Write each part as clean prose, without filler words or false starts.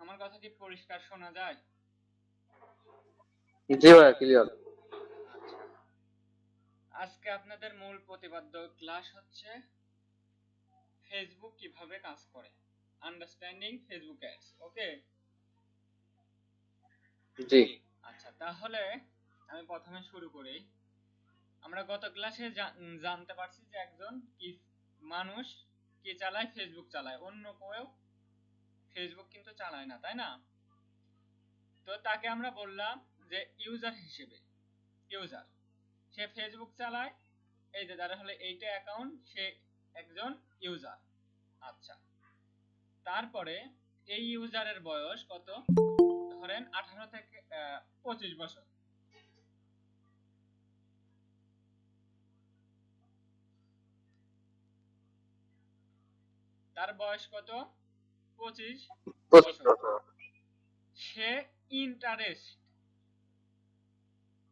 আমার কথা কি পরিষ্কার শোনা যায়? জি ভাইয়া, ক্লিয়ার। আচ্ছা, আজকে আপনাদের মূল প্রতিপাদ্য ক্লাস হচ্ছে ফেসবুক কিভাবে কাজ করে, আন্ডারস্ট্যান্ডিং ফেসবুক অ্যাডস। ওকে, জি আচ্ছা তাহলে আমি প্রথমে শুরু করি। আমরা গত ক্লাসে জানতে পারছি যে একজন কি মানুষ কি চালায়, ফেসবুক চালায়, অন্য কেউ ফেসবুক কিন্তু চালায় না, তাই না? তো তাকে আমরা বললাম যে ইউজার হিসেবে, ইউজার সে ফেসবুক চালায়, এই যে যারা হলো এইটা অ্যাকাউন্ট, সে একজন ইউজার। আচ্ছা, তারপরে এই ইউজারের বয়স কত? ধরেন 18 থেকে 25 বছর। তার বয়স কত? 25 বছর। সে ইন্টারেস্ট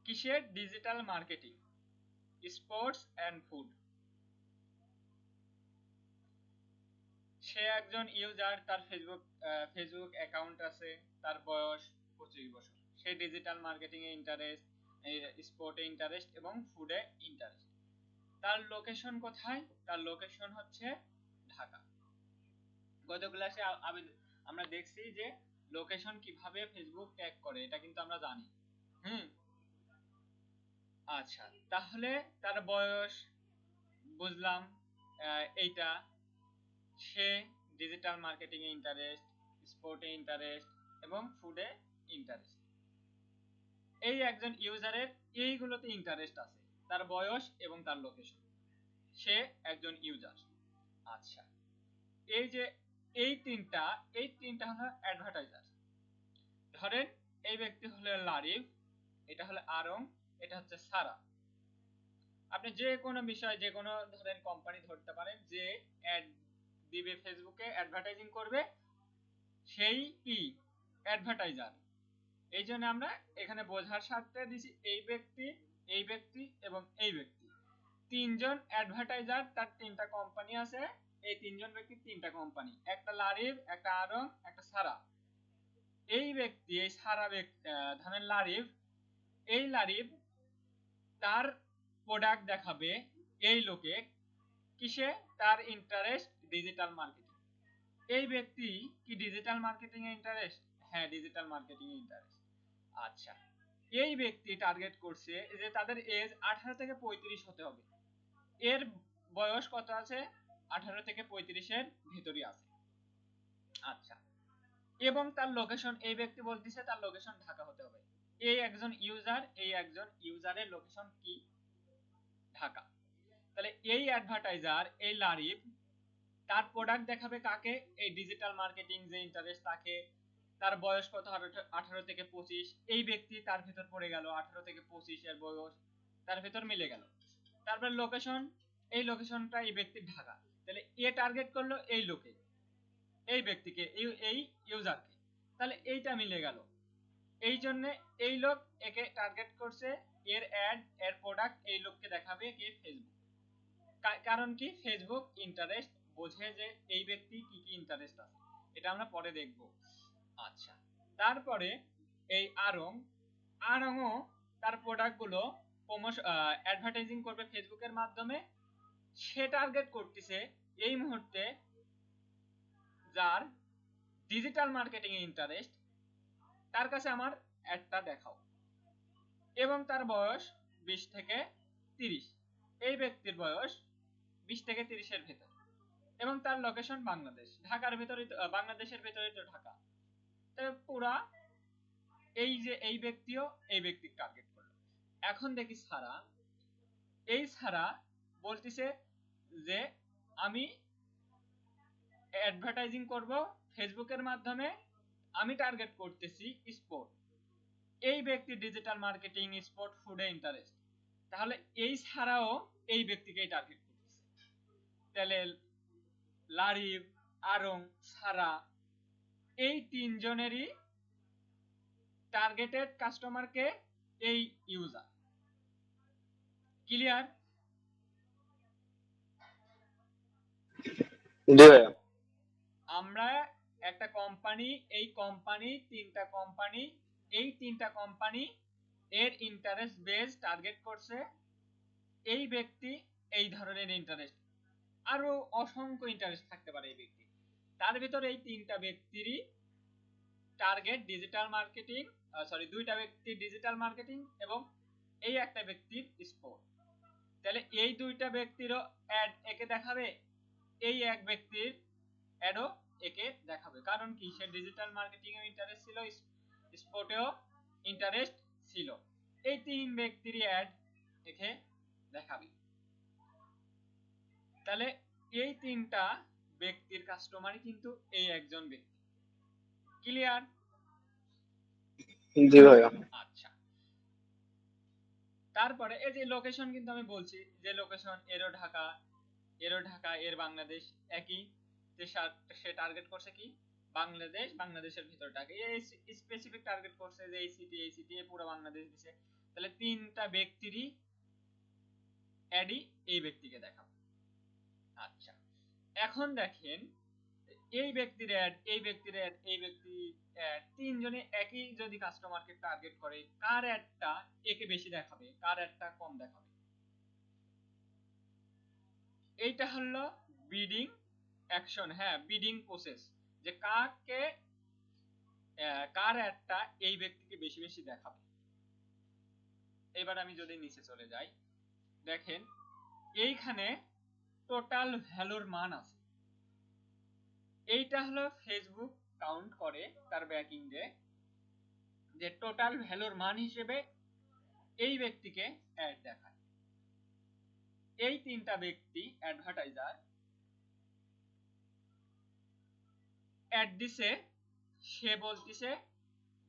কিসের? Digital marketing, sports and food. সে একজন ইউজার, তার ফেসবুক অ্যাকাউন্ট আছে, তার বয়স 25 বছর। সে ডিজিটাল মার্কেটিং এ ইন্টারেস্ট, স্পোর্টে ইন্টারেস্ট এবং ফুডে ইন্টারেস্ট। তার লোকেশন কোথায়? তার লোকেশন হচ্ছে ঢাকা। গত ক্লাসে আমরা দেখছি যে লোকেশন কিভাবে ফেসবুক ট্যাগ করে, এটা কিন্তু আমরা জানি। হুম, আচ্ছা তাহলে তার বয়স বুঝলাম, এইটা। সে ডিজিটাল মার্কেটিং এ ইন্টারেস্ট, স্পোর্টে ইন্টারেস্ট এবং ফুডে ইন্টারেস্ট। এই একজন ইউজারের এইগুলোতে ইন্টারেস্ট আছে, তার বয়স এবং তার লোকেশন। সে একজন ইউজার। আচ্ছা, এই যে এই তিনটা হলো অ্যাডভার্টাইজার। ধরেন এই ব্যক্তি হলো লারিফ, এটা হলো আরং, এটা হচ্ছে সারা। আপনি যে কোনো বিষয়, যে কোনো ধরেন কোম্পানি ধরতে পারেন, যে অ্যাড দিবে ফেসবুকে, অ্যাডভার্টাইজিং করবে, সেই কি অ্যাডভার্টাইজার। এই জন্য আমরা এখানে বোঝার স্বার্থে দিছি এই ব্যক্তি, এই ব্যক্তি এবং এই ব্যক্তি, তিনজন অ্যাডভার্টাইজার। তার তিনটা কোম্পানি আছে, এই তিনজন ব্যক্তির তিনটা কোম্পানি, একটা লারিফ, একটা আরং, একটা সারা। এই ব্যক্তি, এই সারা ব্যক্তি, ধরেন লারিফ, এই লারিফ তার প্রোডাক্ট দেখাবে এই লোকে, কিসে? তার ইন্টারেস্ট ডিজিটাল মার্কেটিং। এই ব্যক্তি কি ডিজিটাল মার্কেটিং এ ইন্টারেস্ট? হ্যাঁ, ডিজিটাল মার্কেটিং এ ইন্টারেস্ট। আচ্ছা, এই ব্যক্তি টার্গেট করছে যে তাদের এজ 18 থেকে 35 হতে হবে। এর বয়স কত আছে? 18 থেকে 35 এর ভিতরই আছে। আচ্ছা, এবং তার লোকেশন, এই ব্যক্তি বলতেছে তার লোকেশন ঢাকা হতে হবে। এই একজন ইউজার, এই একজন ইউজারের লোকেশন কি? ঢাকা। তাহলে এই অ্যাডভার্টাইজার, এই লারিফ, তার প্রোডাক্ট দেখাবে কাকে? এই ডিজিটাল মার্কেটিং যে ইন্টারেস্ট তাকে। তার বয়স কত? 18 থেকে 25। এই ব্যক্তি তার ভিতর পড়ে গেল, 18 থেকে 25 এর বয়স, তার ভিতর মিলে গেল। তারপর লোকেশন, এই লোকেশনটা এই ব্যক্তির ঢাকা। তাহলে এ টার্গেট করলো এই লোকে, এই ব্যক্তিকে, এই ইউজারকে। তাহলে এইটা মিলে গেল। এই জন্য এই লোক একে টার্গেট করছে, এর অ্যাড, এর প্রোডাক্ট এই লোককে দেখাবে কে? ফেসবুক। কারণ কি? ফেসবুক ইন্টারেস্ট বোঝে যে এই ব্যক্তি কি কি ইন্টারেস্ট আছে, এটা আমরা পরে দেখব। আচ্ছা, তারপরে এই আরংও তার প্রোডাক্টগুলো অ্যাডভার্টাইজিং করবে ফেসবুকের মাধ্যমে। সে টার্গেট করতেছে এই মুহূর্তে যার ডিজিটাল মার্কেটিং এ ইন্টারেস্ট, তার কাছে আমার অ্যাডটা দেখাও। এবং তার বয়স 20 থেকে 30। এই ব্যক্তির বয়স 20 থেকে 30 এর ভেতর, এবং তার লোকেশন বাংলাদেশ, ঢাকার ভেতরে, বাংলাদেশের ভেতরে তো ঢাকা। তবে পুরা এই যে এই ব্যক্তিও এই ব্যক্তির টার্গেট করলো। এখন দেখি সারা, এই সারা বলতিছে যে আমি অ্যাডভার্টাইজিং করব ফেসবুকের মাধ্যমে, আমি টার্গেট করতেছি স্পোর্ট। এই ব্যক্তি ডিজিটাল মার্কেটিং, স্পোর্ট, ফুডে ইন্টারেস্ট। তাহলে এই ছাড়াও এই ব্যক্তিকেই টার্গেট করতেছে। তাহলে লারিফ, আরং, সারা, এই তিনজনেরই টার্গেটেড কাস্টমারকে এই ইউজার। ক্লিয়ার? জি ভাইয়া। আমরা একটা কোম্পানি, এই কোম্পানি তিনটা কোম্পানি, এই তিনটা কোম্পানি এর ইন্টারেস্ট বেস টার্গেট করছে এই ব্যক্তি এই ধরনের ইন্টারেস্ট, আরো অসংখ্য ইন্টারেস্ট থাকতে পারে এই ব্যক্তি, তার ভিতরে এই তিনটা ব্যক্তিরই টার্গেট ডিজিটাল মার্কেটিং, সরি দুইটা ব্যক্তির ডিজিটাল মার্কেটিং এবং এই একটা ব্যক্তির স্পোর্ট। তাহলে এই দুইটা ব্যক্তিরও অ্যাড একে দেখাবে, এই এক ব্যক্তির অ্যাডও একে দেখাবে, কারণ কি সে ডিজিটাল মার্কেটিং এ ইন্টারেস্ট ছিল, স্পোর্টেও ইন্টারেস্ট ছিল, এই তিন ব্যক্তিরই অ্যাড একে দেখাবে। তাহলে এই তিনটা ব্যক্তির কাস্টমারই কিন্তু এই একজন ব্যক্তি। ক্লিয়ার? জি ভাইয়া। আচ্ছা, তারপরে এই যে লোকেশন কিন্তু আমি বলছি যে লোকেশন এরও ঢাকা, এরও ঢাকা, এর বাংলাদেশ একই, যে সে টার্গেট করছে কি বাংলাদেশ, বাংলাদেশের ভিতরটাকে এই স্পেসিফিক টার্গেট করছে যে এই সিটি, এই সিটি পুরো বাংলাদেশ দিছে। তাহলে তিনটা ব্যক্তিরই অ্যাডই এই ব্যক্তিকে দেখাবো। আচ্ছা, এখন দেখেন এই ব্যক্তির অ্যাড, এই ব্যক্তির অ্যাড, এই ব্যক্তির অ্যাড, তিনজনে একই যদি কাস্টমারকে টার্গেট করে, কার অ্যাডটা একে বেশি দেখাবে, কার অ্যাডটা কম দেখাবে? এইটা হলো বিডিং অ্যাকশন, হ্যাঁ বিডিং প্রসেস, যে কাকে কার অ্যাডটা এই ব্যক্তিকে বেশি বেশি দেখাবে। এবার আমি যদি নিচে চলে যাই, দেখেন এইখানে টোটাল ভ্যালুর মান আছে, এইটা হলো ফেসবুক কাউন্ট করে তার ব্যাকিং যে টোটাল ভ্যালুর মান হিসেবে এই ব্যক্তিকে অ্যাড দেখায়। এই তিনটা ব্যক্তি অ্যাডভার্টাইজার অ্যাড দিছে, সে বলতিছে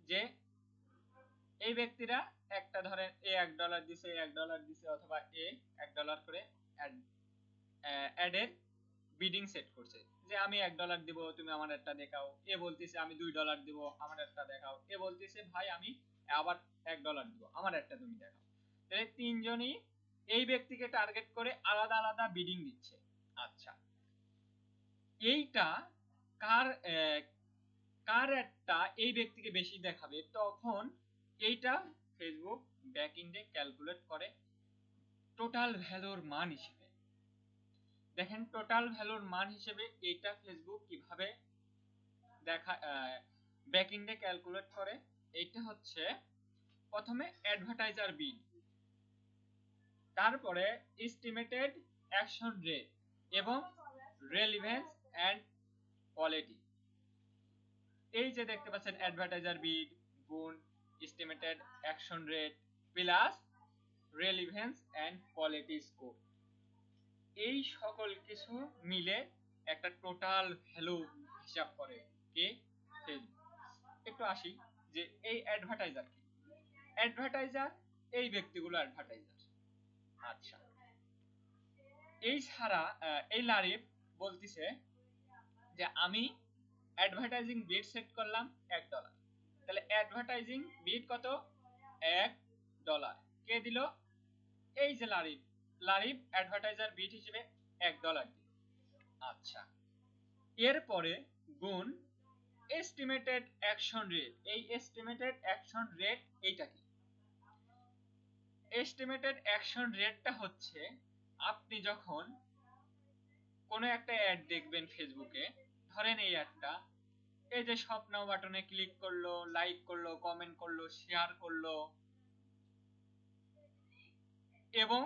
যে এই ব্যক্তিরা একটা ধরেন এ $1 দিছে, $1 দিছে, অথবা এ $1 করে অ্যাডের বিডিং সেট করছে, যে আমি $1 দিব, তুমি আমার একটা দেখাও। এ বলতিছে আমি $2 দিব, আমার একটা দেখাও। এ বলতিছে ভাই আমি আবার $1 দিব, আমার একটা তুমি দেখাও। তাহলে তিনজনই এই ব্যক্তিকে টার্গেট করে আলাদা আলাদা বিডিং দিচ্ছে। আচ্ছা, এইটা কার কার অ্যাডটা এই ব্যক্তিকে বেশি দেখাবে, তখন এইটা ফেসবুক ব্যাকএন্ডে ক্যালকুলেট করে টোটাল ভ্যালুর মান হিসেবে। দেখেন টোটাল ভ্যালুর মান হিসেবে এইটা ফেসবুক কিভাবে দেখা ব্যাকএন্ডে ক্যালকুলেট করে। এইটা হচ্ছে প্রথমে অ্যাডভার্টাইজার বিড, তারপরে এস্টিমেটেড অ্যাকশন রেট এবং রেলিভেন্স এন্ড কোয়ালিটি। এই যে দেখতে পাচ্ছেন অ্যাডভার্টাইজার বিড গুণ estimated action rate plus relevance and quality score, এই সকল কিছু মিলে একটা টোটাল ভ্যালু হিসাব করে কে? ফেসবুক। একটু আসি যে এই অ্যাডভার্টাইজার কি, অ্যাডভার্টাইজার এই ব্যক্তিগুলো অ্যাডভার্টাইজার। আচ্ছা, এই ছাড়া এই লারিফ বলতিছে যে আমি অ্যাডভার্টাইজিং বিড সেট করলাম $1, তাহলে অ্যাডভার্টাইজিং বিড কত? $1 কে দিল? এই যে লারিফ, লারিফ অ্যাডভার্টাইজার বিড হিসেবে $1 দিল। আচ্ছা, এরপরে গুণ এস্টিমেটেড অ্যাকশন রেট, এই এস্টিমেটেড অ্যাকশন রেট এইটা কি? এস্টিমেটেড অ্যাকশন রেটটা হচ্ছে আপনি যখন কোনো একটা অ্যাড দেখবেন ফেসবুকে, ধরেন এই অ্যাডটা, এই যে শপ নাও বাটনে ক্লিক করলো, লাইক করলো, কমেন্ট করলো, শেয়ার করলো এবং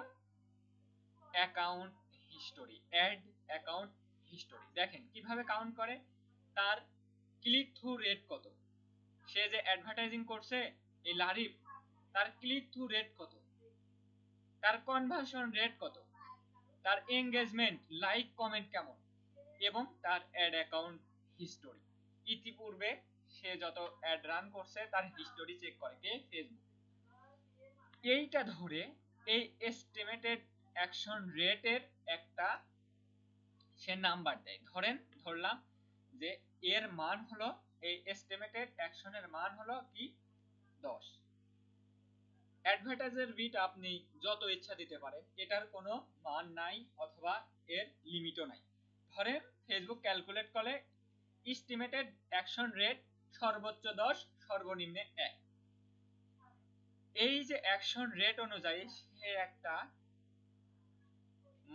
account history, ad account history. দেখেন কিভাবে কাউন্ট করে, তার ক্লিক থ্রু রেট কত, সে যে অ্যাডভার্টাইজিং করছে এই লারিফ, তার ক্লিক থ্রু রেট কত, তার কনভার্সন রেট কত, তার এঙ্গেজমেন্ট লাইক কমেন্ট কেমন, এবং তার অ্যাড অ্যাকাউন্ট হিস্টোরি, ইতিপূর্বে সে যত অ্যাড রান করছে তার হিস্টোরি চেক করে কে? ফেসবুক। এইটা ধরে এই এস্টিমেটেড অ্যাকশন রেটের একটা সে নাম্বার দেয়। ধরলাম যে এর মান হলো, এই এস্টিমেটেড অ্যাকশনের মান হলো কি 10। অ্যাডভার্টাইজার বিট আপনি যত ইচ্ছা দিতে পারেন, এটার কোনো মান নাই অথবা এর লিমিটও নাই। ধরেন ফেসবুক ক্যালকুলেট করে এস্টিমেটেড অ্যাকশন রেট সর্বোচ্চ 10, সর্বনিম্নে 1। এই যে অ্যাকশন রেট অনুযায়ী সে একটা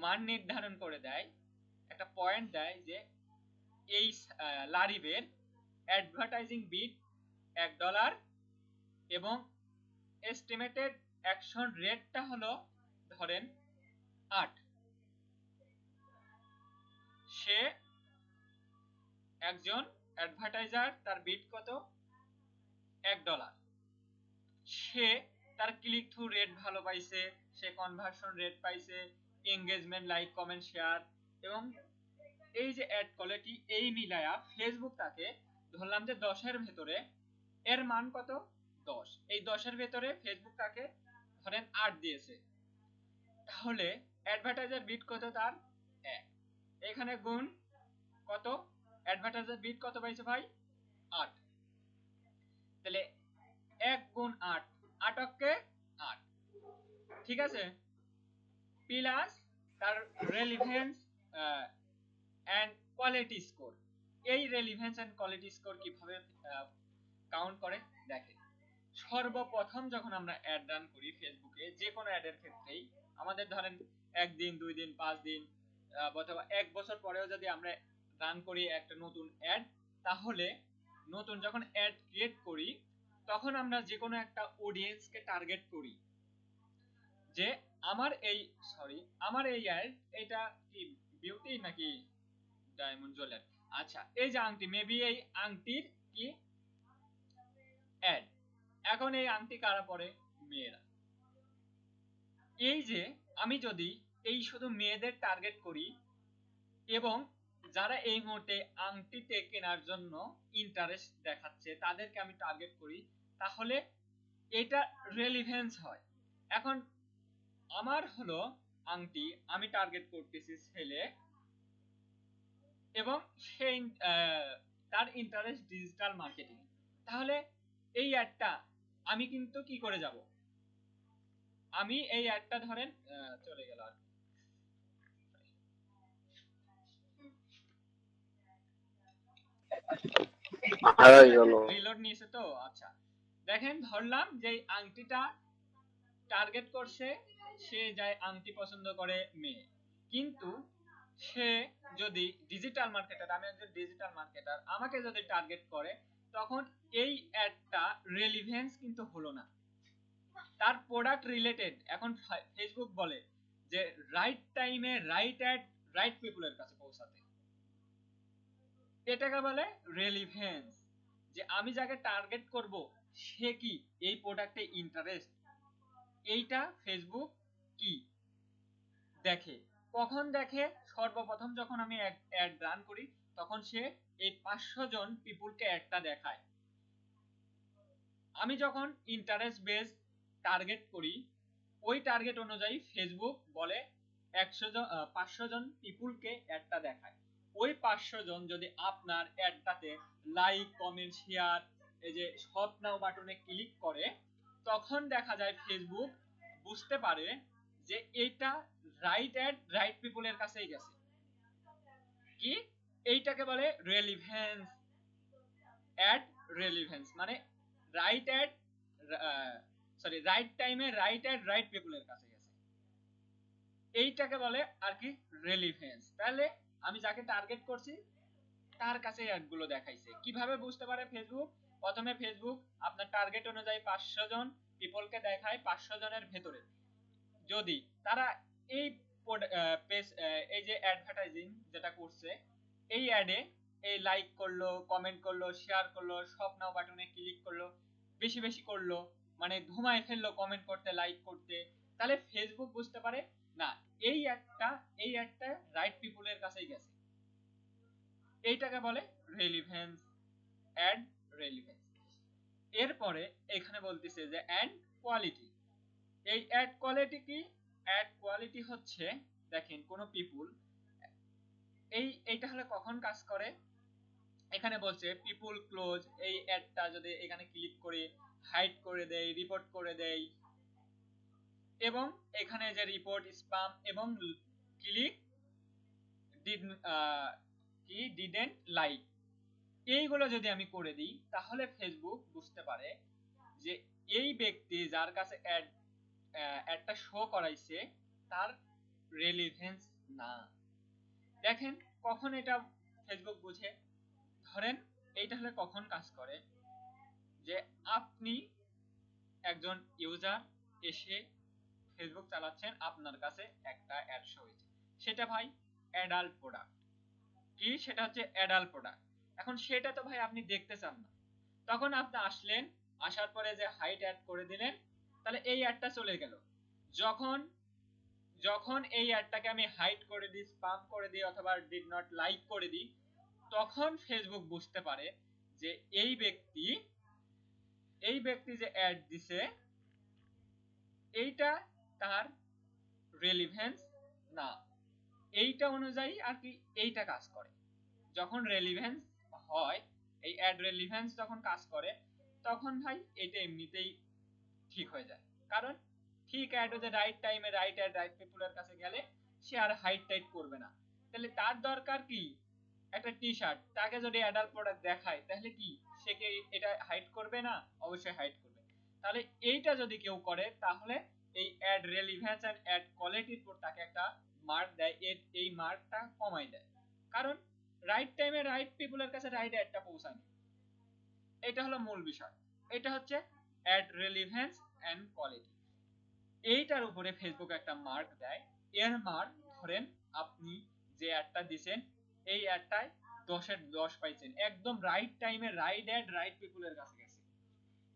মান নির্ধারণ করে দেয়, একটা পয়েন্ট দেয় যে এই লারিবের অ্যাডভার্টাইজিং বিট $1 এবং এস্টিমেটেড অ্যাকশন রেটটা হলো ধরেন 8। সে একজন অ্যাডভার্টাইজার, তার বিট কত? $1। সে তার ক্লিক থ্রু রেট ভালো পাইছে, সে কনভার্সন রেট পাইছে, এঙ্গেজমেন্ট, লাইক, কমেন্ট, শেয়ার এবং এই যে অ্যাড কোয়ালিটি, এই মিলায়া ফেসবুক তাকে ধরলাম যে 10 এর ভেতরে এর মান কত? 10। এই 10 এর ভেতরে ফেসবুক তাকে ধরেন 8 দিয়েছে, তাহলে অ্যাডভার্টাইজার বিট কত তার? 1। এখানে গুণ কত? অ্যাডভার্টাইজার বিট কত পাইছে ভাই? 8। তাহলে 1 গুণ 8, 8 অক্কে 8, ঠিক আছে। প্লাস তার রেলিভেন্স এন্ড কোয়ালিটি স্কোর। এই রেলিভেন্স এন্ড কোয়ালিটি স্কোর কিভাবে কাউন্ট করে দেখেন। সর্বপ্রথম যখন আমরা অ্যাড রান করি ফেসবুকে, যে কোনো অ্যাডের ক্ষেত্রেই আমাদের ধরেন 1 দিন, 2 দিন, 5 দিন অথবা 1 বছর পরেও যদি আমরা রান করি একটা নতুন অ্যাড, তাহলে নতুন যখন অ্যাড ক্রিয়েট করি তখন আমরা যে কোনো একটা অডিয়েন্সকে টার্গেট করি যে আমার এই অ্যাড, এটা কি বিউটি নাকি ডায়মন্ড জুয়েলার? আচ্ছা, এই যে আংটি, মেবি এই আংটির কি অ্যাড। এখন এই আংটি কারা পরে? মেয়েরা। এই যে আমি যদি এই শুধু মেয়েদের টার্গেট করি এবং যারা এই মুহূর্তে আংটিতে কেনার জন্য ইন্টারেস্ট দেখাচ্ছে তাদেরকে আমি টার্গেট করি, তাহলে এটা রেলিভেন্স হয়। এখন আমার হলো আংটি, আমি টার্গেট করতেছি ছেলে এবং সেই তার ইন্টারেস্ট ডিজিটাল মার্কেটিং, তাহলে এই অ্যাডটা আমি কিন্তু কি করে যাব, আমি এই অ্যাডটা ধরেন চলে গেল আর রিলোড নিয়েছে তো। আচ্ছা দেখেন, ধরলাম যে আংটিটা টার্গেট করছে, সে যায় আংটি পছন্দ করে মেয়ে, কিন্তু সে যদি ডিজিটাল মার্কেটার, আমি একজন ডিজিটাল মার্কেটার, আমাকে যদি টার্গেট করে, তখন এই অ্যাডটা রেলিভেন্স কিন্তু হলো না, তার প্রোডাক্ট রিলেটেড। এখন ফেসবুক বলে যে রাইট টাইমে রাইট অ্যাড রাইট পিপলের কাছে পৌঁছাতে, এটাকে বলে রেলিভেন্স, যে আমি যাকে টার্গেট করব সে কি এই প্রোডাক্টে ইন্টারেস্ট। এইটা ফেসবুক কি দেখে, কখন দেখে? সর্বপ্রথম যখন আমি অ্যাড রান করি তখন সে এই 500 জন পিপুলকে অ্যাডটা দেখায়। আমি যখন ইন্টারেস্ট বেস টার্গেট করি, ওই টার্গেট অনুযায়ী ফেসবুক বলে 500 জন পিপুলকে অ্যাডটা দেখায়। ওই 500 জন যদি আপনার অ্যাডটাতে লাইক, কমেন্ট, শেয়ার, এই যে সব নাও বাটনে ক্লিক করে, তখন দেখা যায় ফেসবুক বুঝতে পারে যে এইটা রাইট অ্যাড রাইট পিপলের কাছেই গেছে। কি? এইটাকে বলে রেলিভেন্স অ্যাড রেলিভেন্স, মানে রাইট অ্যাড রাইট টাইমে রাইট অ্যাড রাইট পিপলের কাছে গেছে, এইটাকে বলে আর কি রেলিভেন্স। তাহলে আমি যাকে টার্গেট করছি তার কাছে অ্যাড গুলো দেখাইছে। কিভাবে বুঝতে পারে ফেসবুক? প্রথমে ফেসবুক আপনার টার্গেট অনুযায়ী 500 জন পিপলকে দেখায়, 500 জনের ভেতরে যদি তারা এই পেজ, এই যে অ্যাডভার্টাইজিং যেটা করছে, এই অ্যাডে এই লাইক করলো, কমেন্ট করলো, শেয়ার করলো, সব নাও বাটনে ক্লিক করলো, বেশি বেশি করলো, মানে ঘুমায় ফেললো কমেন্ট করতে, লাইক করতে, তাহলে ফেসবুক বুঝতে পারে না এই অ্যাডটা রাইট পিপলের কাছেই গেছে। এইটাকে বলে রেলিভেন্স, অ্যাড রেলিভেন্স। এরপরে এখানে বলতেছে যে অ্যাড কোয়ালিটি। এই অ্যাড কোয়ালিটি কি? অ্যাড কোয়ালিটি হচ্ছে, দেখেন কোন পিপুল এইটা হলে কখন কাজ করে, এখানে বলছে পিপুল ক্লোজ, এই অ্যাডটা যদি এখানে ক্লিক করে হাইড করে দেয়, রিপোর্ট করে দেয়, এবং এখানে যে রিপোর্ট, স্প্যাম এবং ক্লিক ডিডেন্ট লাইক, এইগুলো যদি আমি করে দিই তাহলে ফেসবুক বুঝতে পারে যে এই ব্যক্তি যার কাছে অ্যাডটা শো করাইছে তার রেলিভেন্স না। দেখেন কখন এটা ফেসবুক বুঝে, ধরেন এইটা হলে কখন কাজ করে, যে আপনি একজন ইউজার এসে ফেসবুক চালাচ্ছেন, আপনার কাছে একটা অ্যাড শো হয়েছে, সেটা ভাই অ্যাডাল্ট প্রোডাক্ট। কি সেটা হচ্ছে অ্যাডাল্ট প্রোডাক্ট। এখন সেটা তো ভাই আপনি দেখতে চান না, তখন আপনি আসলেন, আসার পরে যে হাইট অ্যাড করে দিলেন, তাহলে এই অ্যাডটা চলে গেল। যখন যখন এই অ্যাডটাকে আমি হাইড করে দিই, স্পাম করে দিই অথবা ডিড নট লাইক করে দিই, তখন ফেসবুক বুঝতে পারে যে এই ব্যক্তি যে অ্যাড দিছে এইটা তার রেলিভেন্স না। এইটা অনুযায়ী আর কি এইটা কাজ করে। যখন রেলিভেন্স হয়, এই অ্যাড রেলিভেন্স যখন কাজ করে, তখন ভাই এটা এমনিতেই ঠিক হয়ে যায়। কারণ ঠিক অ্যাড হতে রাইট টাইমে রাইট অ্যাড রাইট পিপলের কাছে গেলে সে আর হাইট টাইট করবে না। তাহলে তার দরকার কি, একটা টি শার্ট, তাকে যদি অ্যাডাল্ট প্রোডাক্ট দেখায় তাহলে কি সে কি এটা হাইড করবে না? অবশ্যই হাইড করবে। তাহলে এইটা যদি কেউ করে তাহলে এই অ্যাড রেলিভেন্স এন্ড অ্যাড কোয়ালিটির উপর তাকে একটা মার্ক দেয়, এই মার্কটা কমাই দেয়। কারণ রাইট টাইমে রাইট পিপলের কাছে রাইট অ্যাডটা পৌঁছায়নি। এটা হলো মূল বিষয়। এটা হচ্ছে অ্যাড রেলিভেন্স এন্ড কোয়ালিটি। এইটার উপরে ফেসবুক একটা মার্ক দেয়। এর মার্ক ধরেন আপনি যে অ্যাডটা দিবেন এই অ্যাডটায় 10 এর 10 পাইছেন, একদম রাইট টাইমে রাইট অ্যাড রাইট পিপলের কাছে গেছে,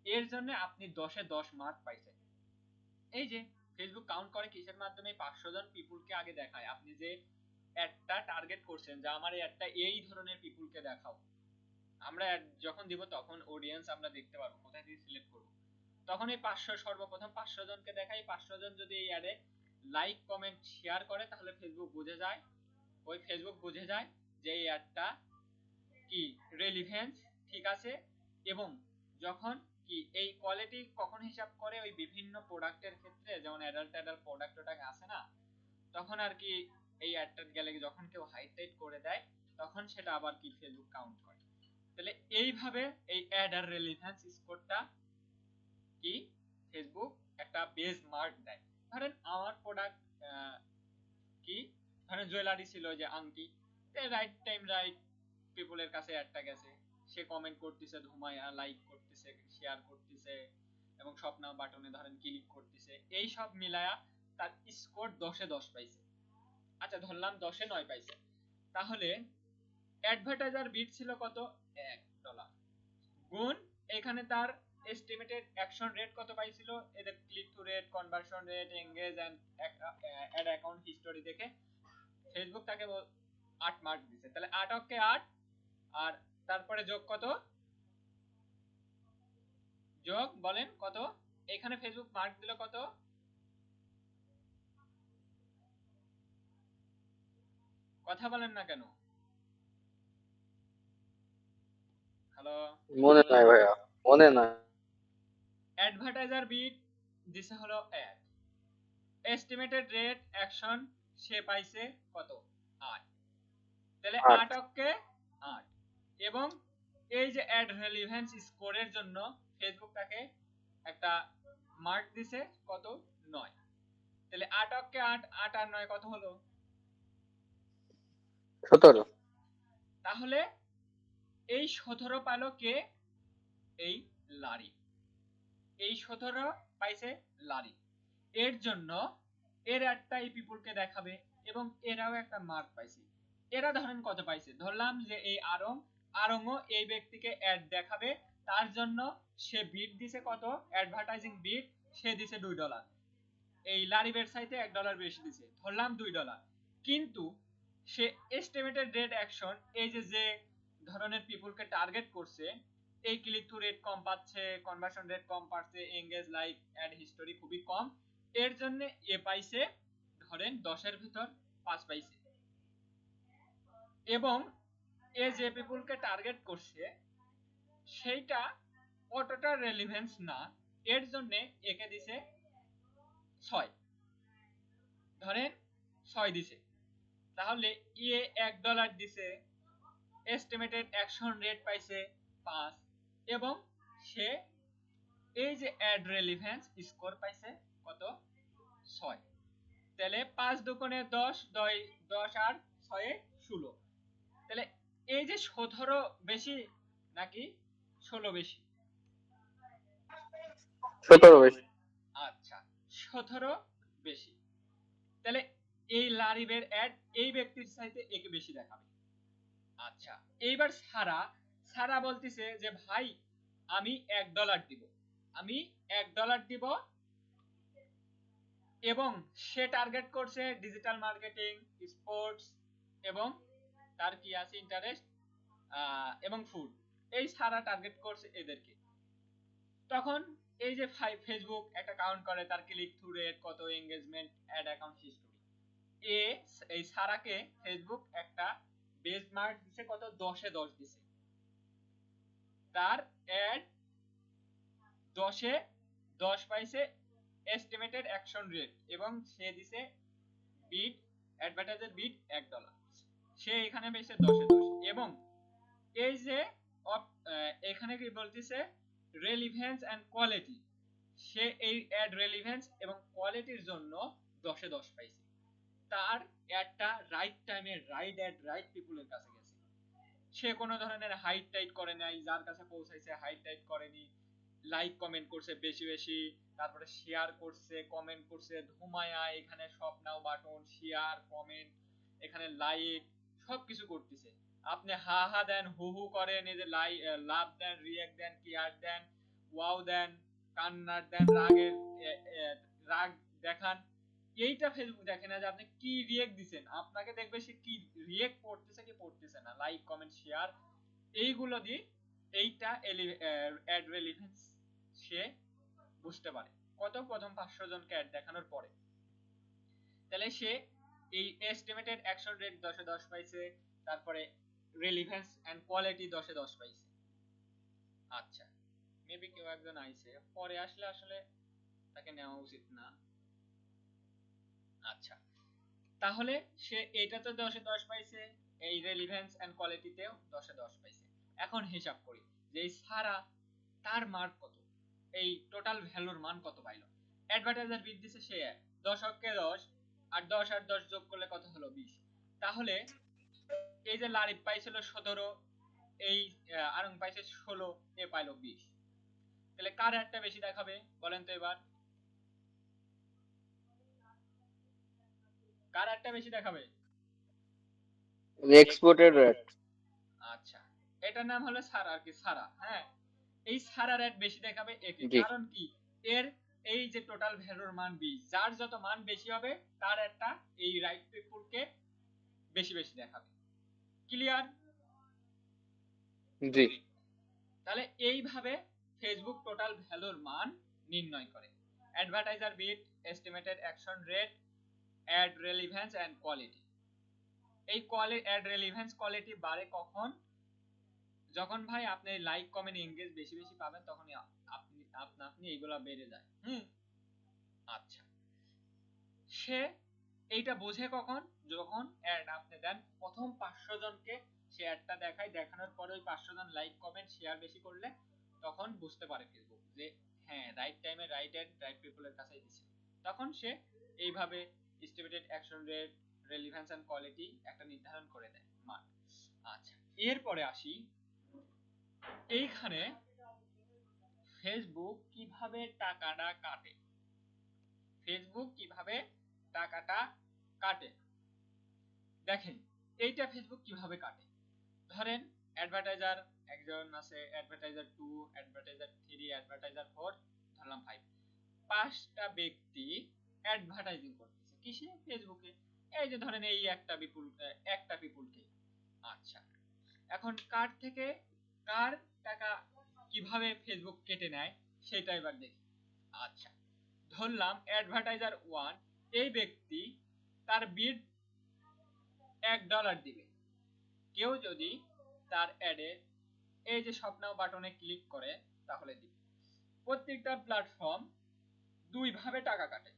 এর জন্য আপনি 10 এ 10 মার্ক পাইছেন। এই যে ফেসবুক কাউন্ট করে কিসের মাধ্যমে? 500 জন পিপলকে আগে দেখায়। আপনি যে অ্যাডটা টার্গেট করছেন যে আমার এই অ্যাডটা এই ধরনের পিপলকে দেখাও, আমরা অ্যাড যখন দিব তখন অডিয়েন্স আমরা দেখতে পারবো কোথায় থেকে সিলেক্ট করব। তখন এই 500 সর্বপ্রথম 500 জনকে দেখাই, 500 জন যদি এই অ্যাডে লাইক কমেন্ট শেয়ার করে তাহলে ফেসবুক বুঝে যায়, যে এই অ্যাডটা কি রেলিভেন্স ঠিক আছে। এবং যখন কি এই কোয়ালিটি কখন হিসাব করে, ওই বিভিন্ন প্রোডাক্টের ক্ষেত্রে, যেমন অ্যাডাল্ট প্রোডাক্টটাকে আছে না, তখন আর কি এই অ্যাডটা গেলে যখন কেউ হাইড টাইট করে দেয় তখন সেটা আবার কি ফেসবুক কাউন্ট করে। তাহলে এইভাবে এই অ্যাড আর রেলিভেন্স স্কোরটা কি ফেসবুক একটা বেস মার্ক দেয়। ধরেন আমার প্রোডাক্ট কি, ধরেন জুয়েলারি ছিল, যে আংটি, রাইট টাইম রাইট পিপলের কাছে অ্যাডটা গেছে, সে কমেন্ট করতেছে, ধুমায়া লাইক করতেছে, শেয়ার করতেছে এবং স্বপ্ন বাটনে ধরেন ক্লিক করতেছে, এই সব মিলায়া তার স্কোর 10 এ 10 পাইছে। আচ্ছা ধরলাম 10 এ 9 পাইছে, তাহলে অ্যাডভার্টাইজার বিট ছিল কত? $1 গুণ এখানে তার এস্টিমেটেড অ্যাকশন রেট কত পাইছিল, এদের click to rate, conversion rate, engage and ad account history দেখে ফেসবুক তাকে 8 মার্ক দিছে। তাহলে 8 অক্ষে 8, আর তারপরে যোগ কত, যোগ বলেন কত, এখানে ফেসবুক মার্ক দিল কত? কথা বলেন না কেন? হ্যালো, মনে নাই ভাইয়া, মনে নাই। অ্যাডভার্টাইজার বিট দিছে হলো 1, এস্টিমেটেড রেট অ্যাকশন সে পাইছে কত? 8। তাহলে 8। 8 অক্ষে 8, এবং এই যে অ্যাড রেলিভেন্স স্কোরের জন্য ফেসবুক তাকে একটা মার্ক দিছে কত? 9। তাহলে 8 অক্ষে 8, 8 আর 9 কত হলো? 17। তাহলে এই 17 পাইলো কে? এই লারি। এই 17 পাইছে লারি। এর জন্য এর একটা এই পিপলকে দেখাবে এবং এরাও একটা মার্ক পাইছে। এরা ধরেন কত পাইছে, ধরলাম যে এই আরংও এই ব্যক্তিকে অ্যাড দেখাবে, তার জন্য সে বিট দিছে কত, অ্যাডভার্টাইজিং বিট সে দিছে $2, এই লারি ওয়েবসাইটে $1 বেশি দিছে, ধরলাম $2। কিন্তু সে এস্টিমেটেড রেট অ্যাকশন, এই যে ধরনের পিপলকে টার্গেট করছে, এই ক্লিক টু রেট কম পাচ্ছে, কনভার্সন রেট কম পাচ্ছে, এঙ্গেজ লাইক অ্যাড হিস্টোরি খুবই কম, এর জন্য এ পাইছে ধরেন 10 এর ভিতর 5 পাইছে। এবং এ যে পিপলকে টার্গেট করছে সেইটা অতটা রেলিভেন্স না, এর জন্য একে দিছে 6, ধরেন 6 দিছে। তাহলে ইয়ে $1 দিছে, এস্টিমেটেড অ্যাকশন রেট পাইছে 5 এবং সে এই যে অ্যাড রেলিভেন্স স্কোর পাইছে কত 6। তাহলে 5 দুগুণে 10, 10 আর 6 16। তাহলে এই যে 17 বেশি নাকি 16 বেশি? 17 বেশি। আচ্ছা, 17 বেশি। তাহলে এই লারিবের অ্যাড এই ব্যক্তির চাইতে একে বেশি দেখাবে। আচ্ছা, এইবার সারা বলতেছে যে ভাই আমি $1 দিব, আমি $1 দিব, এবং সে টার্গেট করছে ডিজিটাল মার্কেটিং, স্পোর্টস এবং তার কি আছে ইন্টারেস্ট এবং ফুড। এই সারা টার্গেট করছে এদেরকে। তখন এই যে ফেসবুক একটা কাউন্ট করে তার ক্লিক থ্রু রেট কত, এঙ্গেজমেন্ট, অ্যাড অ্যাকাউন্ট হিস্টরি। এই সারাকে ফেসবুক একটা বেস মার্ক দিছে কত, 10 এ 10 দিছে। তার অ্যাড 10 এ 10 পাইছে এস্টিমেটেড অ্যাকশন রেট, এবং সে দিছে বিট, অ্যাডভার্টাইজার বিট $1। সে এখানে পেয়েছে 10 এ 10। এবং এই যে এখানে কি বলতেছে রেলিভেন্স এন্ড কোয়ালিটি, সে এই অ্যাড রেলিভেন্স এবং কোয়ালিটির জন্য 10 এ 10 পাইছে। তার অ্যাডটা রাইট টাইমে রাইট অ্যাড রাইট পিপলের কাছে গেছে। সে কোনো ধরনের হাইট টাইট করে নাই, যার কাছে পৌঁছাইছে হাইট টাইট করেনি, লাইক কমেন্ট করছে বেশি বেশি, তারপরে শেয়ার করছে, কমেন্ট করছে ধুমায়া, এখানে সব নাও বাটন, শেয়ার, কমেন্ট, এখানে লাইক সবকিছু করতেছে। আপনি হা হা দেন, হু হু করেন, এই যে লাভ দেন, রিয়াক্ট দেন, কেয়ার দেন, ওয়াও দেন, কান্নার দেন, রাগ দেখান, এইটা ফেসবুক দেখে না যে আপনি কি রিয়েক্ট দিচ্ছেন। আপনাকে দেখবে সে কি রিয়েক্ট করতেছে কি করতেছে না, লাইক কমেন্ট শেয়ার এইগুলো দিয়ে এইটা অ্যাড রেলিভেন্স সে বুঝতে পারে কত, প্রথম 500 জনকে অ্যাড দেখানোর পরে। তাহলে সে এই এস্টিমেটেড অ্যাকশন রেট 10 এ 10 পাইছে, তারপরে রেলিভেন্স এন্ড কোয়ালিটি 10 এ 10 পাইছে। আচ্ছা, মেবি কেউ একজন আইছে, পরে আসলে আসলে তাকে নেওয়া উচিত না। আচ্ছা, তাহলে সে এটাতে 10 এ 10 পাইছে, এই রেলিভেন্স এন্ড কোয়ালিটিতেও 10 এ 10 পাইছে। এখন হিসাব করি যে এই সারা তার মার্ক কত, এই টোটাল ভ্যালুর মান কত পাইলো। অ্যাডভার্টাইজার বিট দিছে সে 10 কে 10, আর 10 আর 10 যোগ করলে কত হলো 20। তাহলে এই যে লারিফ পাইছিল 17, এই আরং পাইছে 16, এ পাইলো 20। তাহলে কার একটা বেশি দেখাবে বলেন তো এবার, কার একটা বেশি দেখাবে? Exported rate. আচ্ছা, এটার নাম হলো সারা আর কি, সারা। হ্যাঁ, এই সারা রেট বেশি দেখাবে একে, জি কারণ কি এর এই যে টোটাল ভ্যালুর মান 20, যার যত মান বেশি হবে তার একটা এই রাইট পিপলকে বেশি বেশি দেখাবে। ক্লিয়ার? জি তাহলে এইভাবে ফেসবুক টোটাল ভ্যালুর মান নির্ণয় করে। Advertiser bid, estimated action rate, ad relevance and quality. এই অ্যাড রেলিভেন্স কোয়ালিটি বাড়ে কখন? যখন ভাই আপনি লাইক কমেন্ট এনগেজ বেশি বেশি পাবেন, তখনই আপনি এইগুলা বেড়ে যায়। আচ্ছা, সে এইটা বোঝে কখন? যখন অ্যাড আপনি দেন প্রথম 500 জনকে সে অ্যাডটা দেখায়, দেখানোর পরে ওই 500 জন লাইক কমেন্ট শেয়ার বেশি করলে তখন বুঝতে পারে ফেসবুক যে হ্যাঁ রাইট টাইমে রাইট অ্যাড রাইট পিপলের কাছেই দিছে। তখন সে এইভাবে estimated action rate, relevance and quality একটা নির্ধারণ করে দেয় মান। আচ্ছা, এরপরে আসি এইখানে ফেসবুক কিভাবে টাকাটা কাটে। ফেসবুক কিভাবে টাকাটা কাটে দেখেন, এইটা ফেসবুক কিভাবে কাটে। ধরেন অ্যাডভার্টাইজার একজন আছে, অ্যাডভার্টাইজার 2, অ্যাডভার্টাইজার 3, অ্যাডভার্টাইজার 4, ধরলাম 5, পাঁচটা ব্যক্তি অ্যাডভার্টাইজিং করতেছে কিসে? ফেসবুকে। এই যে ধরেন এই একটা পিপুলকে। আচ্ছা, এখন কার থেকে কার টাকা কিভাবে ফেসবুক কেটে নেয় সেটা এবার দেখি। আচ্ছা, ধরলাম অ্যাডভার্টাইজার 1, এই ব্যক্তি তার বিড $1 দিবে। কেউ যদি তার অ্যাডে এই যে স্বপ্নাও বাটনে ক্লিক করে তাহলে দিবে। প্রত্যেকটা প্ল্যাটফর্ম দুই ভাবে টাকা কাটে,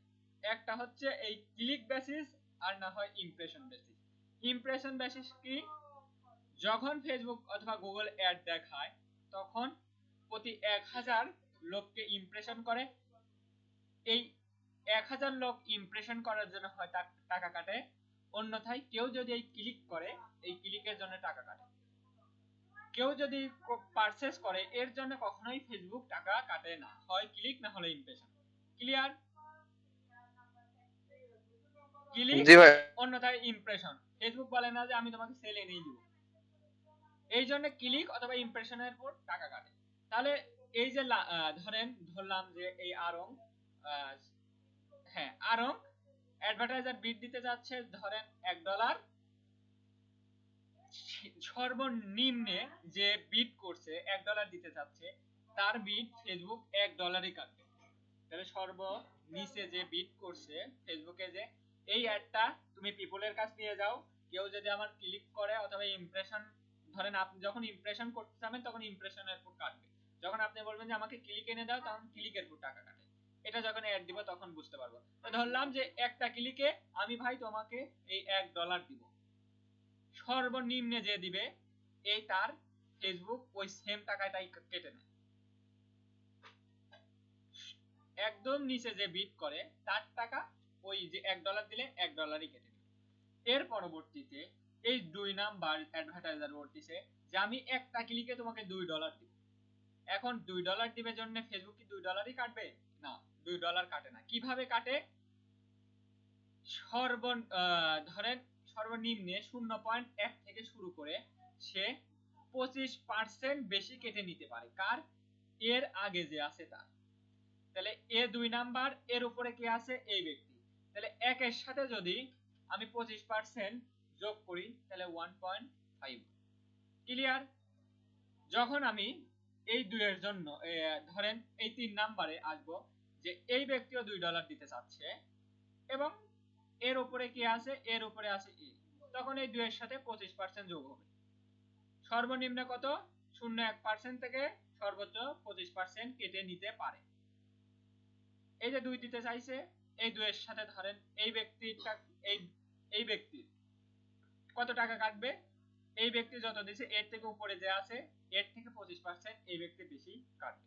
একটা হচ্ছে এই ক্লিক বেসিস, আর না হয় ইমপ্রেশন বেসিস। ইমপ্রেশন বেসিস কি? যখন ফেসবুক অথবা গুগল অ্যাড দেখায় তখন প্রতি 1000 লোককে ইমপ্রেশন করে। এই 1000 লোক ইমপ্রেশন করার জন্য হয় টাকা কাটে, অন্যথায় কেউ যদি এই ক্লিক করে এই ক্লিকের জন্য টাকা কাটে। কেউ যদি পারচেজ করে এর জন্য কখনোই ফেসবুক টাকা কাটে না, হয় ক্লিক না হলে ইমপ্রেশন। ক্লিয়ার? ক্লিক জি ভাই। অন্যথায় ইমপ্রেশন। ফেসবুক বলে না যে আমি তোমাকে সেল এনেই দিব, এই জন্য ক্লিক অথবা ইমপ্রেশনের উপর টাকা কাটে। তাহলে এই যে ধরলাম যে এই আরং, হ্যাঁ আরং অ্যাডভার্টাইজার বিট দিতে যাচ্ছে ধরেন $1, সর্বনিম্নে যে বিট করছে $1 দিতে চাচ্ছে তার বিট ফেসবুক $1ই কাটবে। তাহলে সর্বনিচে যে বিট করছে ফেসবুকে যে এই অ্যাডটা তুমি পিপলের কাছে নিয়ে যাও, কেউ যদি আমার ক্লিক করে অথবা ইমপ্রেশন, ধরেন আপনি যখন ইমপ্রেশন করতে যাবেন তখন ইমপ্রেশনের উপর কাটবে, যখন আপনি বলবেন যে আমাকে ক্লিক এনে দাও তখন ক্লিকের উপর টাকা কাটে। এটা যখন অ্যাড দিব তখন বুঝতে পারবো। তো ধরলাম যে একটা ক্লিকে আমি ভাই তোমাকে এই $1 দিব, সর্বনিম্নে যে দিবে এই তার ফেসবুক ওই সেম টাকাটাই কেটে নেয়। একদম নিচে যে বিট করে তার টাকা ওই যে $1 দিলে $1ই কেটে নেবে। এর পরবর্তীতে এই 2 নাম্বার অ্যাডভার্টাইজার বলতেছে যে আমি একটা ক্লিকে তোমাকে $2 দিব। এখন $2 দিবে জন্য ফেসবুক কি $2ই কাটবে? না, $2 কাটে না। কিভাবে কাটে? ধরেন সর্বনিম্নে 0.1 থেকে শুরু করে সে 25% বেশি কেটে নিতে পারে। কার? এর আগে যে আছে তার। তাহলে এ 2 নাম্বার, এর উপরে কি আছে? এই ব্যক্তি। তাহলে একের সাথে যদি আমি 25% যোগ করি তাহলে 1.5। ক্লিয়ার? যখন আমি এই 2 এর জন্য ধরেন এই 3 নাম্বারে আসবো যে এই ব্যক্তিও $2 দিতে চাচ্ছে এবং এর উপরে কি আছে? এর উপরে আছে ই, তখন এই 2 এর সাথে 25% যোগ হবে। সর্বনিম্ন কত? 0.1% থেকে সর্বোচ্চ 25% কেটে নিতে পারে। এই যে 2 দিতে চাইছে, এই 2 এর সাথে ধরেন এই ব্যক্তিটা, এই ব্যক্তির কত টাকা কাটবে? এই ব্যক্তি যত দিছে এর থেকে উপরে যে আছে এর থেকে 25% এই ব্যক্তি বেশি কাটবে।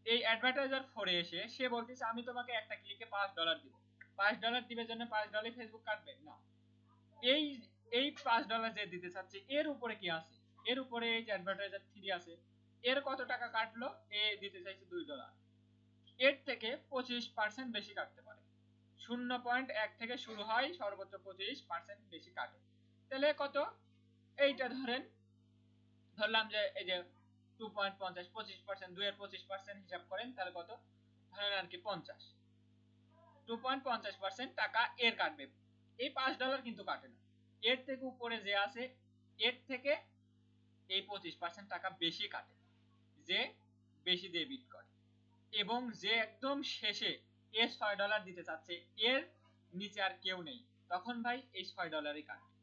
এই অ্যাডভার্টাইজার 4 এসে সে বলতেছে আমি তোমাকে একটা ক্লিকে $5 দিব। $5 দিবে জন্য $5 ফেসবুক কাটবে না। এই এই $5 যে দিতে চাচ্ছে এর উপরে কি আছে? এর উপরে এই যে অ্যাডভার্টাইজার 3 আছে, এর কত টাকা কাটলো? এ দিতে চাইছে $2, এর থেকে 25% বেশি কাটতে পারে। 0.1 থেকে শুরু হয়, সর্বোচ্চ 25% বেশি কাটে। তাহলে কত? এইটা ধরলাম যে এই যে 2.50, 25%, 2 এর 25% হিসাব করেন তাহলে কত? ধরেন আর কি 50। 2.50% টাকা এর কাটবে। এই $5 কিন্তু কাটে না। এর থেকে উপরে যে আছে এর থেকে এই 25% টাকা বেশি কাটে, যে বেশি দিয়ে বিট করে। এবং যে একদম শেষে এ $6 দিতে চাচ্ছে, এর নিচে আর কেউ নেই, তখন ভাই এই $6ই কাটবে।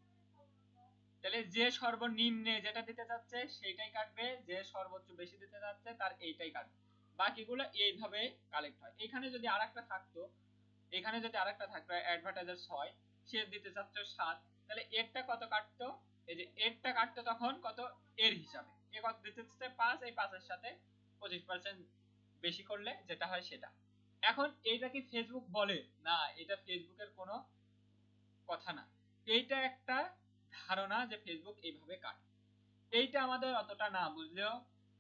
তাহলে যে সর্বনিম্নে যেটা দিতে চাচ্ছে সেইটাই কাটবে, যে সর্বোচ্চ বেশি দিতে চাচ্ছে তার এইটাই কাটবে। বাকিগুলো এইভাবে কালেক্ট হয়। এখানে যদি আরেকটা থাকতো, অ্যাডভার্টাইজার 6, সে দিতে চাচ্ছে 7, তাহলে এরটা কত কাটতো? এই যে এরটা কাটতো তখন কত? এর হিসাবে এ কত দিতে চাচ্ছে? 5, এই 5 এর সাথে 25% বেশি করলে যেটা হয় সেটা। এখন এইটা কি ফেসবুক বলে? না, এটা ফেসবুকের কোনো কথা না। এইটা একটা ধারণা যে ফেসবুক এইভাবে কাটে। এইটা আমাদের অতটা না বুঝলেও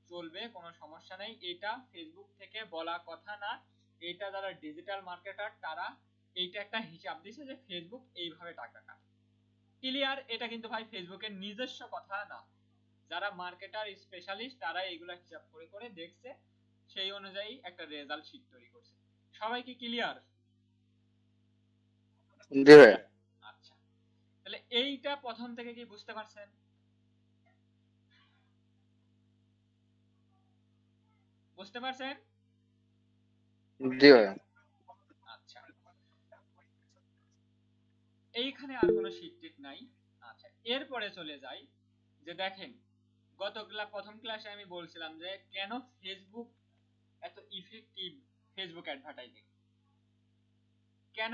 চলবে, কোনো সমস্যা নেই। এটা ফেসবুক থেকে বলা কথা না, এটা যারা ডিজিটাল মার্কেটার তারা এইটা একটা হিসাব দিছে যে ফেসবুক এইভাবে টাকা কাটে। ক্লিয়ার? এটা কিন্তু ভাই ফেসবুকের নিজস্ব কথা না, যারা মার্কেটার স্পেশালিস্ট তারা এইগুলা হিসাব করে করে দেখছে, সেই অনুযায়ী একটা রেজাল্ট শীট তৈরি করছে। সবাই কি ক্লিয়ার? জি ভাই। আচ্ছা, তাহলে এইটা প্রথম থেকে কি বুঝতে পারছেন? বুঝতে পারছেন? জি ভাই। আচ্ছা, এইখানে আর কোনো শীট নাই। আচ্ছা, এরপরে চলে যাই যে দেখেন প্রথম ক্লাসে আমি বলছিলাম যে কেন ফেসবুক এত ইফেক্টিভ, ফেসবুক অ্যাডভার্টাইজিং কেন?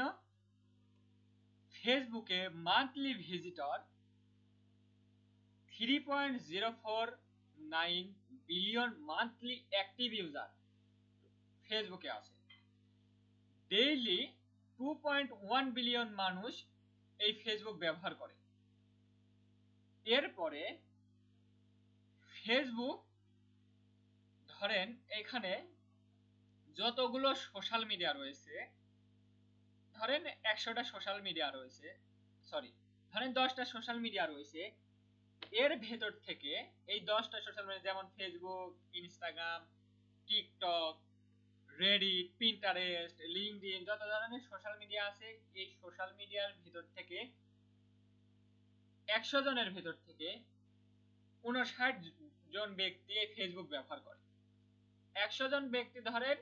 ফেসবুকে monthly visitor 3.049 billion monthly active user ফেসবুকে আছে। ডেইলি 2.1 বিলিয়ন মানুষ এই ফেসবুক ব্যবহার করে। এরপরে ফেসবুক ধরেন এখানে যতগুলো সোশ্যাল মিডিয়া রয়েছে, ধরেন 100টা সোশ্যাল মিডিয়া রয়েছে, সরি ধরেন 10টা সোশ্যাল মিডিয়া রয়েছে, এর ভেতর থেকে এই 10টা সোশ্যাল মিডিয়া যেমন Facebook, Instagram, TikTok, Reddit, Pinterest, LinkedIn, যত ধরনের সোশ্যাল মিডিয়া আছে, এই সোশ্যাল মিডিয়ার ভিতর থেকে 100 জনের ভেতর থেকে 59 জন ব্যক্তি এই ফেসবুক ব্যবহার করে। 100 জন ব্যক্তি ধরেন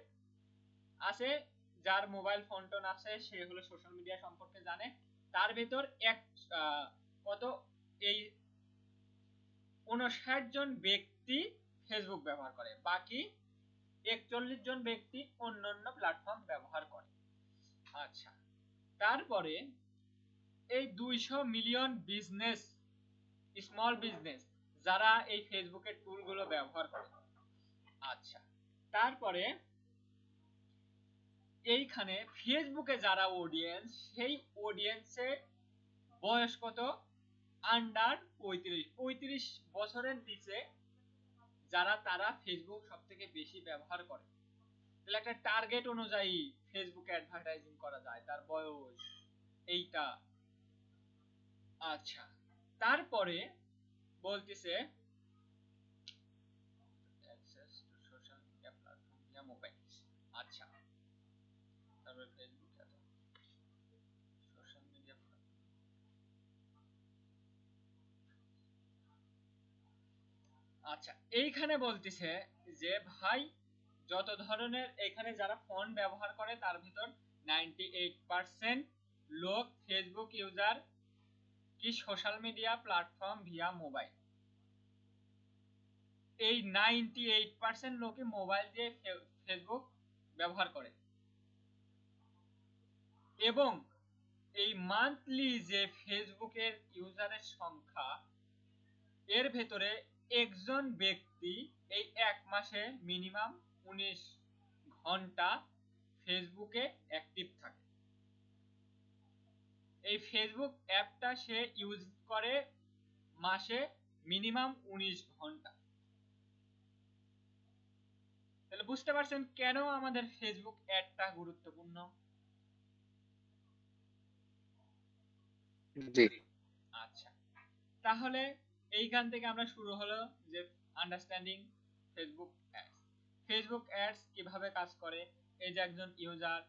আছে যার মোবাইল ফোন টোন আছে, সে হলো সোশ্যাল মিডিয়া সম্পর্কে জানে, তার ভেতর কত এই 59 জন ব্যক্তি ফেসবুক ব্যবহার করে, বাকি 41 জন ব্যক্তি অন্যান্য প্ল্যাটফর্ম ব্যবহার করে। আচ্ছা, তারপরে এই 200 মিলিয়ন বিজনেস, স্মল বিজনেস যারা এই ফেসবুকের টুলগুলো ব্যবহার করে। আচ্ছা, তারপরে এইখানে ফেসবুকে যারা অডিয়েন্স, সেই অডিয়েন্সের বয়স কত? আন্ডার 35 বছরের নিচে যারা, তারা ফেসবুক সব থেকে বেশি ব্যবহার করে। তাহলে একটা টার্গেট অনুযায়ী ফেসবুকে অ্যাডভার্টাইজিং করা যায়, তার বয়স এইটা। আচ্ছা, তারপরে বলতেছে access to social media platform via mobile. আচ্ছা, তারপরে ফেসবুক সোশ্যাল মিডিয়া। আচ্ছা, এইখানে বলতেছে যে ভাই যত ধরনের এখানে যারা ফোন ব্যবহার করে তার ভিতর 98% লোক ফেসবুক ইউজার কি social media platform via mobile. এই 98% লোকে মোবাইল দিয়ে ফেসবুক ব্যবহার করে, এবং এই মান্থলি যে ফেসবুকের ইউজারের সংখ্যা, এর ভেতরে একজন ব্যক্তি এই এক মাসে মিনিমাম 19 ঘন্টা ফেসবুকে অ্যাক্টিভ থাকে। এই ফেসবুক অ্যাপটা সে ইউজ করে মাসে মিনিমাম 19 ঘন্টা। তাহলে বুঝতে পারছেন কেন আমাদের ফেসবুক অ্যাডটা গুরুত্বপূর্ণ? জি। আচ্ছা, তাহলে এইখান থেকে আমরা শুরু হলো যে understanding Facebook ads. Facebook ads কিভাবে কাজ করে, এই যে একজন ইউজার,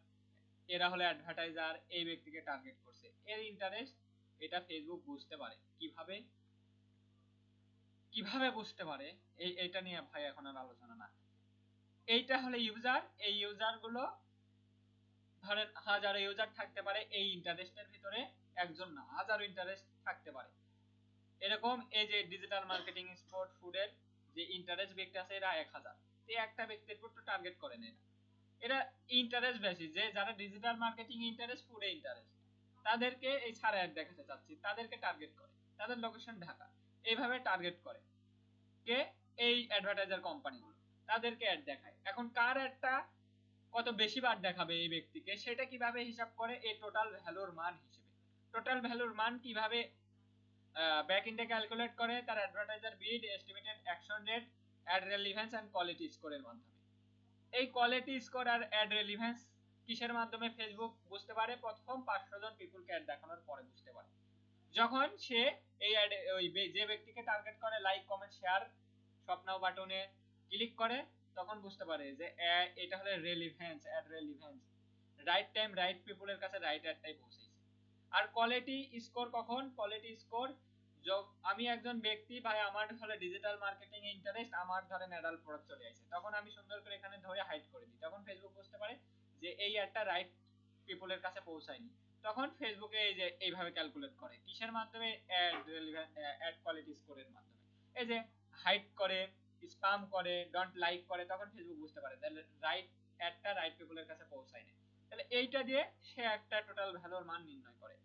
এরা হলো অ্যাডভার্টাইজার, এই ব্যক্তিকে টার্গেট করছে, এর ইন্টারেস্ট এটা ফেসবুক বুঝতে পারে। কিভাবে বুঝতে পারে এইটা নিয়ে ভাই এখন আর আলোচনা না। এইটা হলো ইউজার, এই ইউজার গুলো ধরেন হাজারো ইউজার থাকতে পারে, এই ইন্টারেস্টের ভিতরে একজন না, হাজারো ইন্টারেস্ট থাকতে পারে। এরকম এই যে ডিজিটাল মার্কেটিং, স্পোর্ট, ফুডের যে ইন্টারেস্ট ব্যক্তি আছে এরা 1000, একটা ব্যক্তির উপর তো টার্গেট করে না, এরা ইন্টারেস্ট বেশি, যে যারা ডিজিটাল মার্কেটিং ইন্টারেস্ট, ফুডে ইন্টারেস্ট, তাদেরকে এই ছাড়া অ্যাড দেখাতে চাচ্ছি, তাদেরকে টার্গেট করে, তাদের লোকেশন ঢাকা, এইভাবে টার্গেট করে কে? এই অ্যাডভার্টাইজার কোম্পানিগুলো, তাদেরকে অ্যাড দেখায়। এখন কার অ্যাডটা কত বেশি বার দেখাবে এই ব্যক্তিকে, সেটা কিভাবে হিসাব করে? এই টোটাল ভ্যালুর মান হিসেবে। টোটাল ভ্যালুর মান কিভাবে ব্যাক এন্ডে ক্যালকুলেট করে? তার advertiser bid, estimated action rate, ad relevance and quality স্কোরের মাধ্যমে। এই কোয়ালিটি স্কোর আর অ্যাড রেলিভেন্স কিসের মাধ্যমে ফেসবুক বুঝতে পারে? প্রথম 500 জন পিপলকে অ্যাড দেখানোর পরে বুঝতে পারে। যখন সে এই অ্যাড, ওই যে ব্যক্তিকে টার্গেট করে, লাইক, কমেন্ট, শেয়ার, স্বপ্নাও বাটনে ক্লিক করে, তখন বুঝতে পারে যে এটা হলো relevance, ad relevance, right time right পিপলের কাছে রাইট অ্যাডটাই পৌঁছেছে। আর কোয়ালিটি স্কোর কখন? কোয়ালিটি স্কোর আমি একজন ব্যক্তি, ভাই আমার হলো ডিজিটাল মার্কেটিং এ ইন্টারেস্ট, আমার ধরেন অ্যাডাল্ট প্রোডাক্ট চলে আসে, তখন আমি সুন্দর করে এখানে ধরে হাইড করে দিই, তখন ফেসবুক বুঝতে পারে যে এই অ্যাডটা রাইট পিপলের কাছে পৌঁছায়নি, তখন ফেসবুকে এই যে এইভাবে ক্যালকুলেট করে, কিসের মাধ্যমে? অ্যাড কোয়ালিটি স্কোরের মাধ্যমে। এই যে হাইড করে, স্প্যাম করে, ডোন্ট লাইক করে, তখন ফেসবুক বুঝতে পারে তাহলে রাইট অ্যাডটা রাইট পিপলের কাছে পৌঁছায়নি। তাহলে এইটা দিয়ে সে একটা টোটাল ভ্যালুর মান নির্ণয় করে।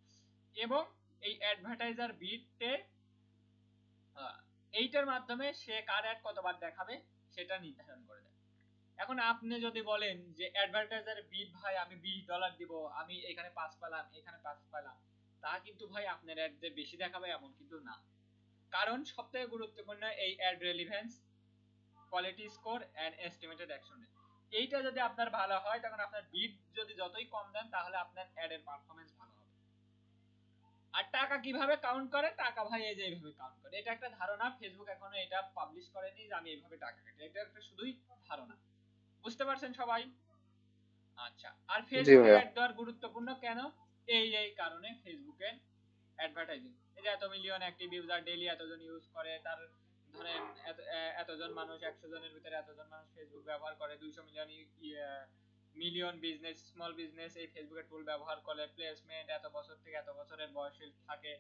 এবং এই অ্যাডভার্টাইজার বিটে এইটার মাধ্যমে সে কার অ্যাড কতবার দেখাবে সেটা নির্ধারণ করে দেয়। এখন আপনি যদি বলেন যে অ্যাডভার্টাইজার বিড ভাই আমি $20 দিব, আমি এখানে 5 পেলাম এখানে 5 পেলাম, তা কিন্তু ভাই আপনার অ্যাড যে বেশি দেখাবে এমন কিন্তু না। কারণ সবথেকে গুরুত্বপূর্ণ এই ad relevance, quality score and estimated action rate. এইটা যদি আপনার ভালো হয় তখন আপনার বিড যদি যতই কম দেন তাহলে আপনার অ্যাডের পারফরম্যান্স ভালো হবে। আর টাকা কিভাবে কাউন্ট করে? টাকা ভাই এই যে এইভাবে কাউন্ট করে। এটা একটা ধারণা, ফেসবুক এখনো এটা পাবলিশ করেনি যে আমি এইভাবে টাকা কাটি, এটা একটা শুধুই ধারণা। বুঝতে পারছেন সবাই? আচ্ছা, আর জি ফেসবুকে ভাইয়া। অ্যাড দেওয়ার গুরুত্বপূর্ণ কেন? এই কারণে ফেসবুকে অ্যাডভার্টাইজিং, এই যে এত মিলিয়ন অ্যাক্টিভ ইউজার ডেইলি এতজন ইউজ করে, তার ধরেন এতজন মানুষ, 100 জনের ভিতরে এতজন মানুষ ফেসবুক ব্যবহার করে, 200 million million business, small business এই ফেসবুকের টুল ব্যবহার করে, প্লেসমেন্ট এত বছর থেকে এত বছরের বয়সে থাকে,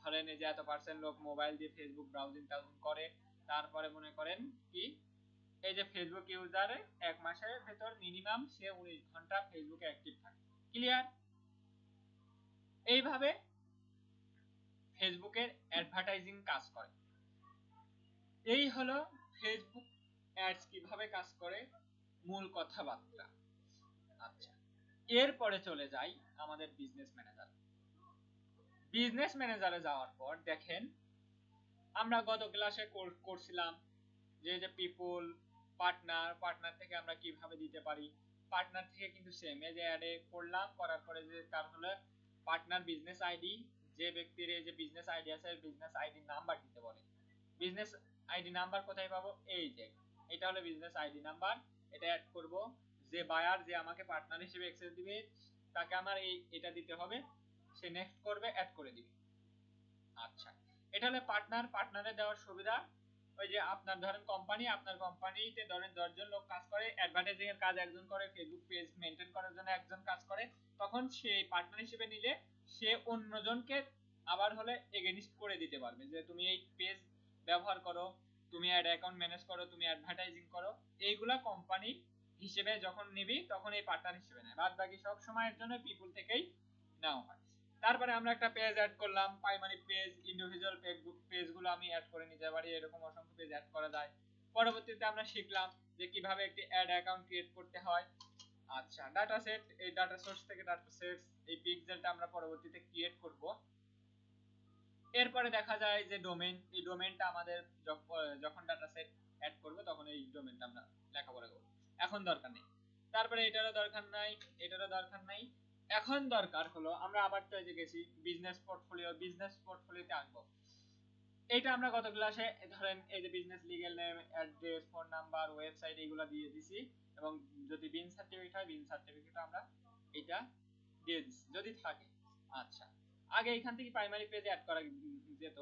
ধরেন এই যে এত পার্সেন্ট লোক মোবাইল দিয়ে ফেসবুক ব্রাউজিং টাউজিং করে, তারপরে মনে করেন কি এই যে ফেসবুক ইউজারে এক মাসের ভেতর মিনিমাম সে 19 ঘন্টা ফেসবুকে অ্যাক্টিভ থাকে। ক্লিয়ার? এইভাবে ফেসবুকের অ্যাডভার্টাইজিং কাজ করে। এই হলো ফেসবুক অ্যাডস কিভাবে কাজ করে, মূল কথাবার্তা। আচ্ছা, এরপরে চলে যাই আমাদের বিজনেস ম্যানেজার। বিজনেস ম্যানেজারে যাওয়ার পর দেখেন আমরা গত ক্লাসে করছিলাম যে পিপল, পার্টনার থেকে আমরা কিভাবে দিতে পারি। পার্টনার থেকে কিন্তু সেম, এই যে অ্যাডে করলাম, করার পরে যে তার হলো পার্টনার বিজনেস আইডি, যে ব্যক্তির এই যে বিজনেস আইডি আছে বিজনেস আইডি নাম্বার দিতে বলে। বিজনেস আইডি নাম্বার কোথায় পাবো? এই যে এটা হলো বিজনেস আইডি নাম্বার, এটা অ্যাড করব। যে বায়ার, যে আমাকে পার্টনার হিসেবে অ্যাক্সেস দিবে, তাকে আমার এটা দিতে হবে, সে নেক্সট করবে, অ্যাড করে দিবে। আচ্ছা, এটা হলো পার্টনারে দেওয়ার সুবিধা। ওই যে আপনার ধরেন কোম্পানি, আপনার কোম্পানিতে ধরেন 10 জন লোক কাজ করে, অ্যাডভার্টাইজিং এর কাজ একজন করে, ফেসবুক পেজ মেইনটেইন করার জন্য একজন কাজ করে, তখন সে পার্টনার হিসেবে নিলে সে অন্যজনকে আবার হলে এগেইনস্ট করে দিতে পারবে যে তুমি এই পেজ ব্যবহার করো, তুমি অ্যাড অ্যাকাউন্ট ম্যানেজ করো, তুমি অ্যাডভার্টাইজিং করো। এইগুলা কোম্পানি হিসেবে যখন নিবি তখন এই পার্টনার হিসেবে নেয়, বাদ বাকি সব সময়ের জন্য পিপল থেকেই নেওয়া হয়। তারপরে আমরা একটা পেজ অ্যাড করলাম, প্রাইমারি পেজ, ইন্ডিভিজুয়াল পেজ গুলো আমি অ্যাড করে নিতে পারি, এরকম অসংখ্য পেজ অ্যাড করা যায়। পরবর্তীতে আমরা শিখলাম যে কিভাবে একটি অ্যাড অ্যাকাউন্ট ক্রিয়েট করতে হয়। আচ্ছা, ডাটা সেট, এই ডাটা সোর্স থেকে ডাটা সেট, এই পিক্সেলটা আমরা পরবর্তীতে ক্রিয়েট করব। এরপরে দেখা যায় যে ডোমেইন, এই ডোমেইনটা আমাদের যখন ডাটা সেট অ্যাড করব তখন এই ডোমেইনটা আমরা লেখাপড়া করব, এখন দরকার নেই। তারপরে এটারও দরকার নাই, এটারও দরকার নাই। এখন দরকার হলো আমরা আবার তো যে গেছি বিজনেস পোর্টফোলিও, বিজনেস পোর্টফোলিওতে আসবো। এটা আমরা গত ক্লাসে ধরেন এই যে business legal name, address, phone number, website এগুলো দিয়ে দিছি, এবং যদি বিন সার্টিফিকেট হয় বিন সার্টিফিকেট আমরা এটা দিয়ে দিছি যদি থাকে। আচ্ছা, আগে এখান থেকে প্রাইমারি পেজে অ্যাড করা যেত,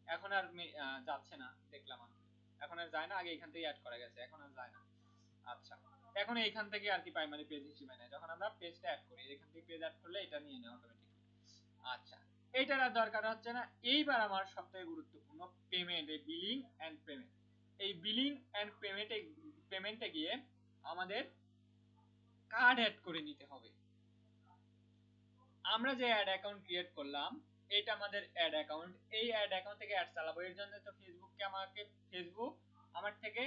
এখন আর যাচ্ছে না, দেখলাম আমি এখন আর যায় না, আগে এখান থেকে অ্যাড করা গেছে, এখন আর যায় না। আচ্ছা, এখন এইখান থেকে আর কি প্রাইমারি পেজ হিসেবে নেয়, যখন আমরা পেজটা অ্যাড করি এখান থেকে পেজ অ্যাড করলে এটা নিয়ে নেয় অটোমেটিক্যালি। আচ্ছা, এইটার আর দরকার হচ্ছে না। এইবার আমার সবথেকে গুরুত্বপূর্ণ পেমেন্ট, এই বিলিং এন্ড পেমেন্ট। এই বিলিং এন্ড পেমেন্টে গিয়ে আমাদের কার্ড অ্যাড করে নিতে হবে। আমরা যে অ্যাড অ্যাকাউন্ট ক্রিয়েট করলাম এটা আমাদের অ্যাড অ্যাকাউন্ট, এই অ্যাড অ্যাকাউন্ট থেকে অ্যাড চালাবো, এর জন্য তো ফেসবুক আমার থেকে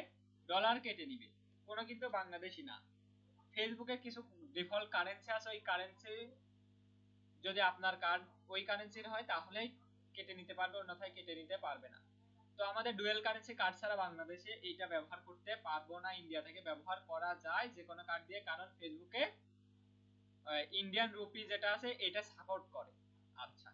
ডলার কেটে নিবে, কোনো কিন্তু বাংলাদেশি না। ফেসবুকে কিছু ডিফল্ট কারেন্সি আছে, ওই কারেন্সি যদি আপনার কার্ড ওই কারেন্সির হয় তাহলেই কেটে নিতে পারবে, অন্যথায় কেটে নিতে পারবে না। তো আমাদের ডুয়েল কারেন্সি কার্ড ছাড়া বাংলাদেশে এইটা ব্যবহার করতে পারবো না, ইন্ডিয়া থেকে ব্যবহার করা যায় যে কোনো কার্ড দিয়ে, কারণ ফেসবুকে ইন্ডিয়ান রুপি যেটা আছে এটা সাপোর্ট করে। আচ্ছা,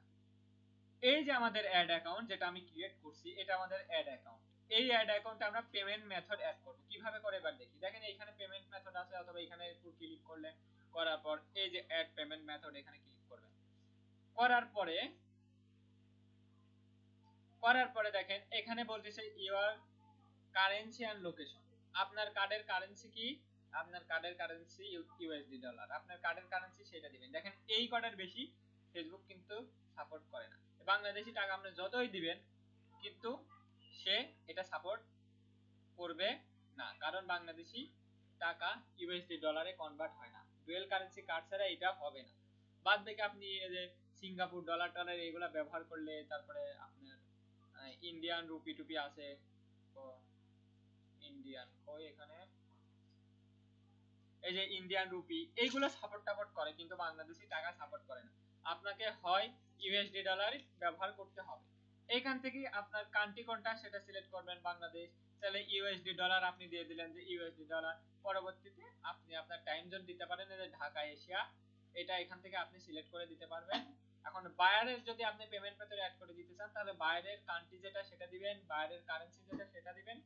এই যে আমাদের অ্যাড অ্যাকাউন্ট যেটা আমি ক্রিয়েট করছি, এটা আমাদের অ্যাড অ্যাকাউন্ট। এই অ্যাড অ্যাকাউন্টে আমরা পেমেন্ট মেথড অ্যাড করব, কিভাবে করে এবার দেখি। দেখেন এইখানে পেমেন্ট মেথড আছে, অথবা এখানে একটু ক্লিক করলে, করার পর এই যে অ্যাড পেমেন্ট মেথড এখানে ক্লিক করবেন। করার পরে দেখেন এখানে বলতেছে ইউর কারেন্সি এন্ড লোকেশন। আপনার কার্ডের কারেন্সি কি? আপনার কার্ডের কারেন্সি ইউএসডি ডলার, আপনার কার্ডের কারেন্সি সেটা দিবেন। দেখেন এই কটার বেশি ফেসবুক কিন্তু সাপোর্ট করে না, বাংলাদেশি টাকা আপনি যতই দিবেন কিন্তু সে এটা সাপোর্ট করবে না, কারণ বাংলাদেশি টাকা ইউএসডি ডলারে কনভার্ট হয় না, ডুয়েল কারেন্সি কার্ড ছাড়া এটা হবে না। বাদ বাকি আপনি এই যে সিঙ্গাপুর ডলার টলার এগুলা ব্যবহার করলে, তারপরে আপনার ইন্ডিয়ান রুপি টুপি আছে, ইন্ডিয়ান এখানে এই যে ইন্ডিয়ান রুপি এইগুলো সাপোর্ট করে, কিন্তু বাংলাদেশি টাকা সাপোর্ট করে না। আপনাকে হয় ইউএসডি ডলার ব্যবহার করতে হবে। এইখান থেকে আপনার কান্ট্রি কোনটা সেটা সিলেক্ট করবেন, বাংলাদেশ, তাহলে ইউএসডি ডলার আপনি দিয়ে দিলেন যে ইউএসডি ডলার। পরবর্তীতে আপনি আপনার টাইম জোন দিতে পারেন, যে ঢাকা এশিয়া, এটা এখান থেকে আপনি সিলেক্ট করে দিতে পারবেন। এখন বায়ারের যদি আপনি পেমেন্ট মেথড অ্যাড করে দিতে চান, তাহলে বায়ারের কান্ট্রি যেটা সেটা দিবেন, বায়ারের কারেন্সি যেটা সেটা দিবেন,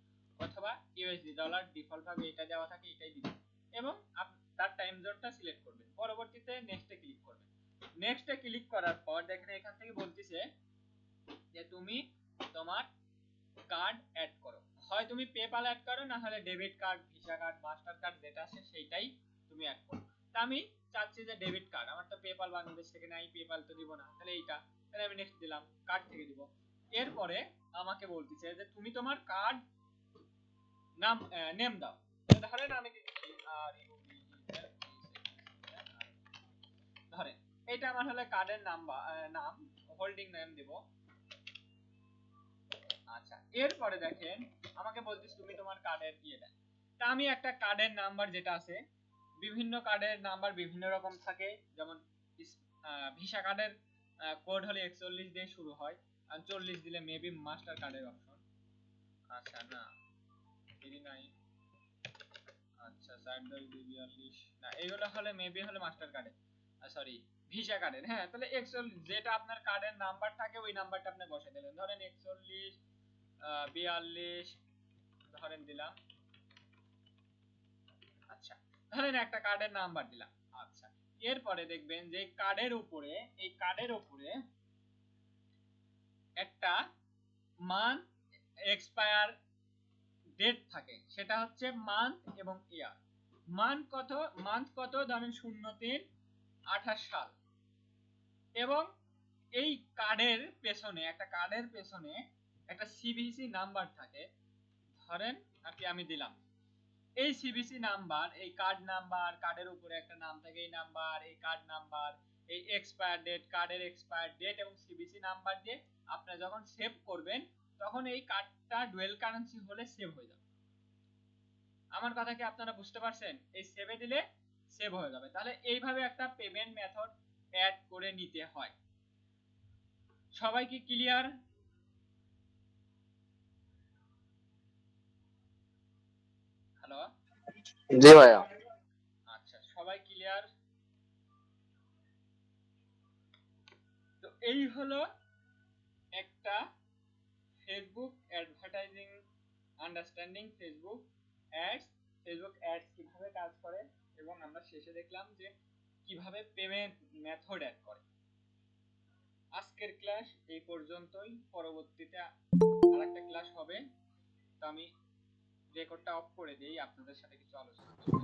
অথবা ইউএসডি ডলার ডিফল্ট ভাবে এটা দেওয়া থাকে এটাই দিবেন, এবং তার টাইম জোনটা সিলেক্ট করবেন। পরবর্তীতে নেক্সটে ক্লিক করবেন। নেক্সটে ক্লিক করার পর দেখেন এখান থেকে বলতেছে যে তুমি তোমার কার্ড অ্যাড করো, হয় তুমি পেপ্যাল অ্যাড করো, না হলে debit card, visa card, master card যেটা আছে সেইটাই তুমি অ্যাড করো। তা আমি চাচ্ছি যে ডেবিট কার্ড, আমার তো পেপ্যাল বাংলাদেশ থেকে নাই, পেপ্যাল তো দিব না, তাহলে এইটা, তাহলে আমি নেক্সট দিলাম, কার্ড থেকে দিব। এরপরে আমাকে বলতেছে যে তুমি তোমার কার্ড নাম নেম দাও। ধরেন আমি ধরেন এটা আমার হলো কার্ডের নাম, হোল্ডিং নেম দিব। আচ্ছা, এরপরে দেখেন আমাকে বলতিস তুমি তোমার কার্ডের দেন। তা আমি একটা কার্ডের নাম্বার যেটা আছে, বিভিন্ন কার্ডের নাম্বার বিভিন্ন রকম থাকে, যেমন ভিসা কার্ডের কোড হলে 41 দিয়ে শুরু হয়, আর 40 দিলে মেবি মাস্টার কার্ডের অপশন। আচ্ছা না, 39, আচ্ছা 42 না, এইগুলো হলে মেবি হলে মাস্টার কার্ডের, সরি ভিসা কার্ডের। হ্যাঁ, তাহলে 41 যেটা আপনার কার্ডের নাম্বার থাকে ওই নাম্বারটা আপনি বসে দিলেন। ধরেন 41 42 ধরেন দিলাম। আচ্ছা, ধরেন একটা কার্ডের নাম্বার দিলাম। আচ্ছা, এরপরে দেখবেন যে এই কার্ডের উপরে একটা মান্থ এক্সপায়ার ডেট থাকে, সেটা হচ্ছে মান্থ এবং ইয়ার। মান্থ কত ধরেন 03/28 সাল, এবং এই কার্ডের পেছনে একটা সিভিসি নাম্বার থাকে। ধরেন আমি দিলাম এই সিভিসি নাম্বার, এই কার্ড নাম্বার, কার্ডের উপরে একটা নাম থাকে, এই নাম্বার, এই কার্ড নাম্বার, এই এক্সপায়ার ডেট, কার্ডের এক্সপায়ার ডেট এবং সিভিসি নাম্বার দিয়ে আপনি যখন সেভ করবেন, তখন এই কার্ডটা ডুয়েল কারেন্সি হলে সেভ হয়ে যাবে। আমার কথা কি আপনারা বুঝতে পারছেন? এই সেভে দিলে সেভ হয়ে যাবে। তাহলে এইভাবে একটা পেমেন্ট মেথড অ্যাড করে নিতে হয়। সবাই কি ক্লিয়ার? হ্যালো, জি ভাইয়া। আচ্ছা সবাই ক্লিয়ার? তো এই হলো একটা Facebook advertising, understanding Facebook ads কিভাবে কাজ করে, এবং আমরা শেষে দেখলাম যে কিভাবে পেমেন্ট মেথড অ্যাড করে। আজকের ক্লাস এই পর্যন্তই, পরবর্তীতে আরেকটা ক্লাস হবে। তো আমি রেকর্ডটা অফ করে দিই, আপনাদের সাথে কিছু আলোচনা করব।